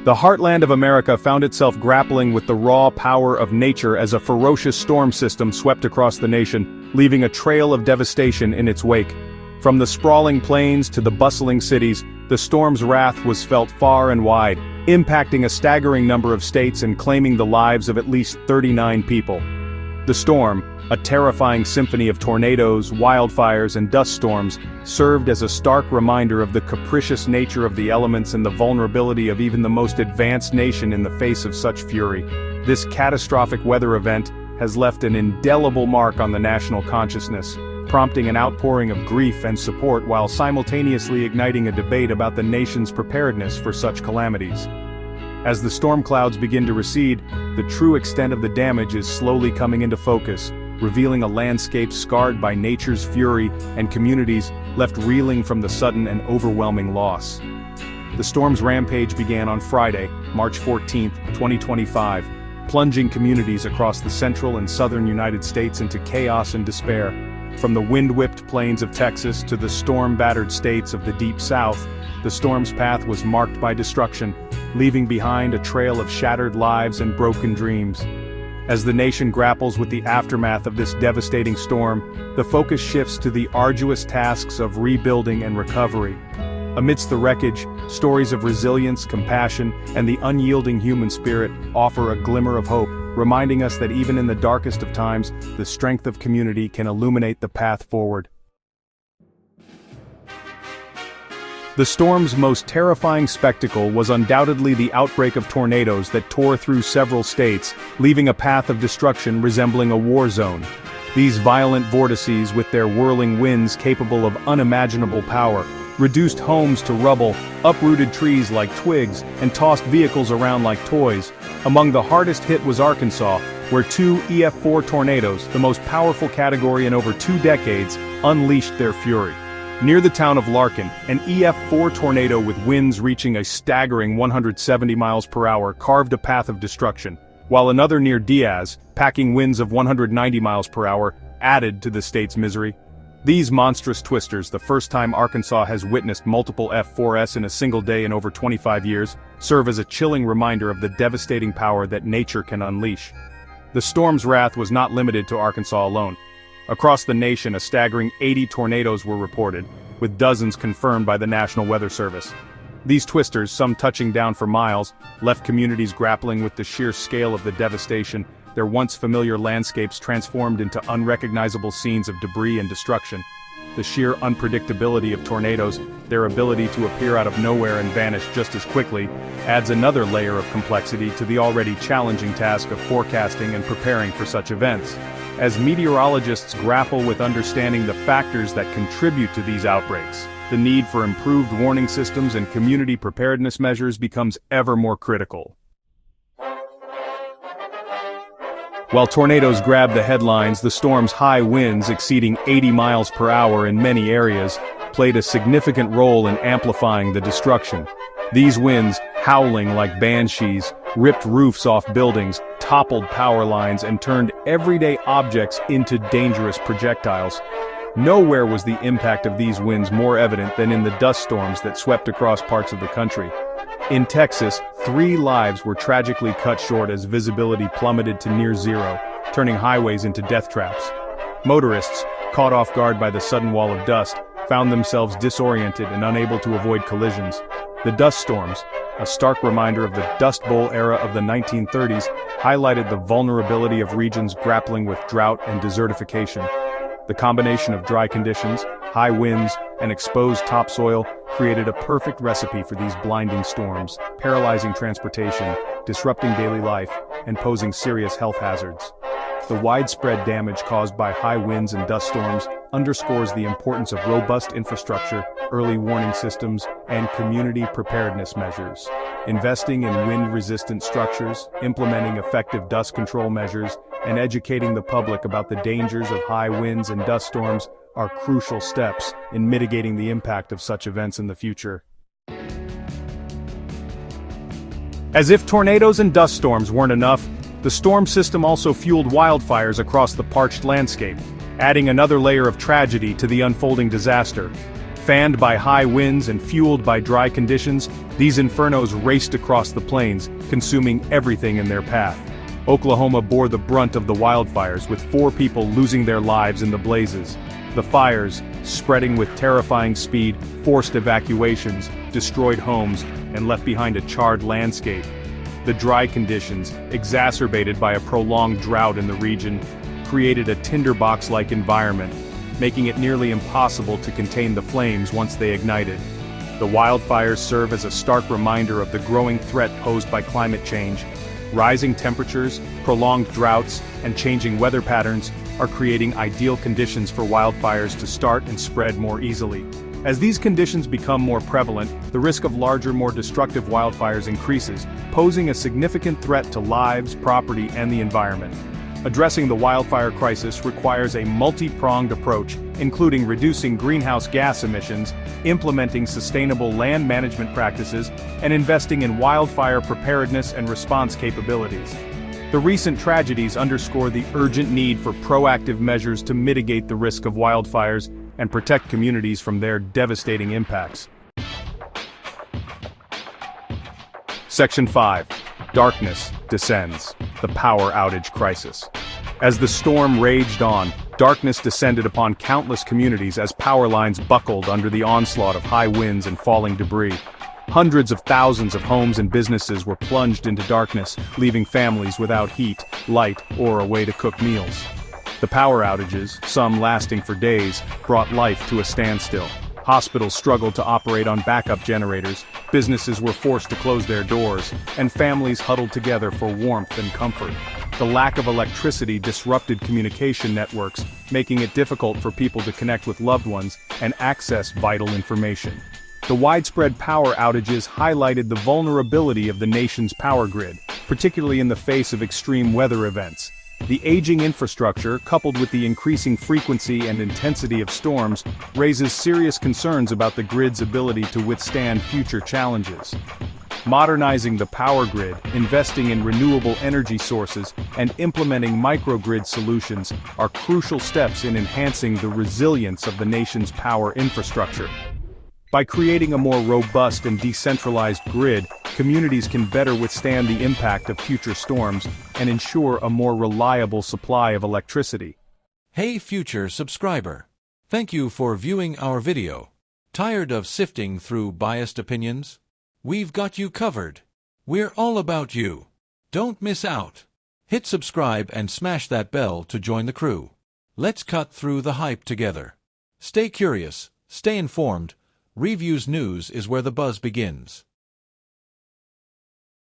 The heartland of America found itself grappling with the raw power of nature as a ferocious storm system swept across the nation, leaving a trail of devastation in its wake. From the sprawling plains to the bustling cities, the storm's wrath was felt far and wide, impacting a staggering number of states and claiming the lives of at least 39 people. The storm, a terrifying symphony of tornadoes, wildfires, and dust storms, served as a stark reminder of the capricious nature of the elements and the vulnerability of even the most advanced nation in the face of such fury. This catastrophic weather event has left an indelible mark on the national consciousness, prompting an outpouring of grief and support while simultaneously igniting a debate about the nation's preparedness for such calamities. As the storm clouds begin to recede, the true extent of the damage is slowly coming into focus, revealing a landscape scarred by nature's fury and communities left reeling from the sudden and overwhelming loss. The storm's rampage began on Friday, March 14, 2025, plunging communities across the central and southern United States into chaos and despair. From the wind-whipped plains of Texas to the storm-battered states of the Deep South, the storm's path was marked by destruction, leaving behind a trail of shattered lives and broken dreams. As the nation grapples with the aftermath of this devastating storm, the focus shifts to the arduous tasks of rebuilding and recovery. Amidst the wreckage, stories of resilience, compassion, and the unyielding human spirit offer a glimmer of hope, reminding us that even in the darkest of times, the strength of community can illuminate the path forward. The storm's most terrifying spectacle was undoubtedly the outbreak of tornadoes that tore through several states, leaving a path of destruction resembling a war zone. These violent vortices, with their whirling winds capable of unimaginable power, reduced homes to rubble, uprooted trees like twigs, and tossed vehicles around like toys. Among the hardest hit was Arkansas, where two EF4 tornadoes, the most powerful category in over 2 decades, unleashed their fury. Near the town of Larkin, an EF4 tornado with winds reaching a staggering 170 miles per hour carved a path of destruction, while another near Diaz, packing winds of 190 miles per hour, added to the state's misery. These monstrous twisters, the first time Arkansas has witnessed multiple F4s in a single day in over 25 years, serve as a chilling reminder of the devastating power that nature can unleash. The storm's wrath was not limited to Arkansas alone. Across the nation, a staggering 80 tornadoes were reported, with dozens confirmed by the National Weather Service. These twisters, some touching down for miles, left communities grappling with the sheer scale of the devastation, their once familiar landscapes transformed into unrecognizable scenes of debris and destruction. The sheer unpredictability of tornadoes, their ability to appear out of nowhere and vanish just as quickly, adds another layer of complexity to the already challenging task of forecasting and preparing for such events. As meteorologists grapple with understanding the factors that contribute to these outbreaks, the need for improved warning systems and community preparedness measures becomes ever more critical. While tornadoes grab the headlines, the storm's high winds exceeding 80 miles per hour in many areas played a significant role in amplifying the destruction. These winds, howling like banshees, ripped roofs off buildings, toppled power lines, and turned everyday objects into dangerous projectiles. Nowhere was the impact of these winds more evident than in the dust storms that swept across parts of the country. In Texas, 3 lives were tragically cut short as visibility plummeted to near zero, turning highways into death traps. Motorists, caught off guard by the sudden wall of dust, found themselves disoriented and unable to avoid collisions. The dust storms, a stark reminder of the Dust Bowl era of the 1930s, highlighted the vulnerability of regions grappling with drought and desertification. The combination of dry conditions, high winds, and exposed topsoil created a perfect recipe for these blinding storms, paralyzing transportation, disrupting daily life, and posing serious health hazards. The widespread damage caused by high winds and dust storms underscores the importance of robust infrastructure, early warning systems, and community preparedness measures. Investing in wind-resistant structures, implementing effective dust control measures, and educating the public about the dangers of high winds and dust storms are crucial steps in mitigating the impact of such events in the future. As if tornadoes and dust storms weren't enough, the storm system also fueled wildfires across the parched landscape, adding another layer of tragedy to the unfolding disaster. Fanned by high winds and fueled by dry conditions, these infernos raced across the plains, consuming everything in their path. Oklahoma bore the brunt of the wildfires, with 4 people losing their lives in the blazes. The fires, spreading with terrifying speed, forced evacuations, destroyed homes, and left behind a charred landscape. The dry conditions, exacerbated by a prolonged drought in the region, created a tinderbox-like environment, making it nearly impossible to contain the flames once they ignited. The wildfires serve as a stark reminder of the growing threat posed by climate change. Rising temperatures, prolonged droughts, and changing weather patterns are creating ideal conditions for wildfires to start and spread more easily. As these conditions become more prevalent, the risk of larger, more destructive wildfires increases, posing a significant threat to lives, property, and the environment. Addressing the wildfire crisis requires a multi-pronged approach, including reducing greenhouse gas emissions, implementing sustainable land management practices, and investing in wildfire preparedness and response capabilities. The recent tragedies underscore the urgent need for proactive measures to mitigate the risk of wildfires and protect communities from their devastating impacts. Section 5. Darkness descends. The power outage crisis. As the storm raged on, darkness descended upon countless communities as power lines buckled under the onslaught of high winds and falling debris. Hundreds of thousands of homes and businesses were plunged into darkness, leaving families without heat, light, or a way to cook meals. The power outages, some lasting for days, brought life to a standstill. Hospitals struggled to operate on backup generators, businesses were forced to close their doors, and families huddled together for warmth and comfort. The lack of electricity disrupted communication networks, making it difficult for people to connect with loved ones and access vital information. The widespread power outages highlighted the vulnerability of the nation's power grid, particularly in the face of extreme weather events. The aging infrastructure, coupled with the increasing frequency and intensity of storms, raises serious concerns about the grid's ability to withstand future challenges. Modernizing the power grid, investing in renewable energy sources, and implementing microgrid solutions are crucial steps in enhancing the resilience of the nation's power infrastructure. By creating a more robust and decentralized grid, communities can better withstand the impact of future storms and ensure a more reliable supply of electricity. Hey future subscriber! Thank you for viewing our video. Tired of sifting through biased opinions? We've got you covered. We're all about you. Don't miss out. Hit subscribe and smash that bell to join the crew. Let's cut through the hype together. Stay curious, stay informed. Reviews News is where the buzz begins.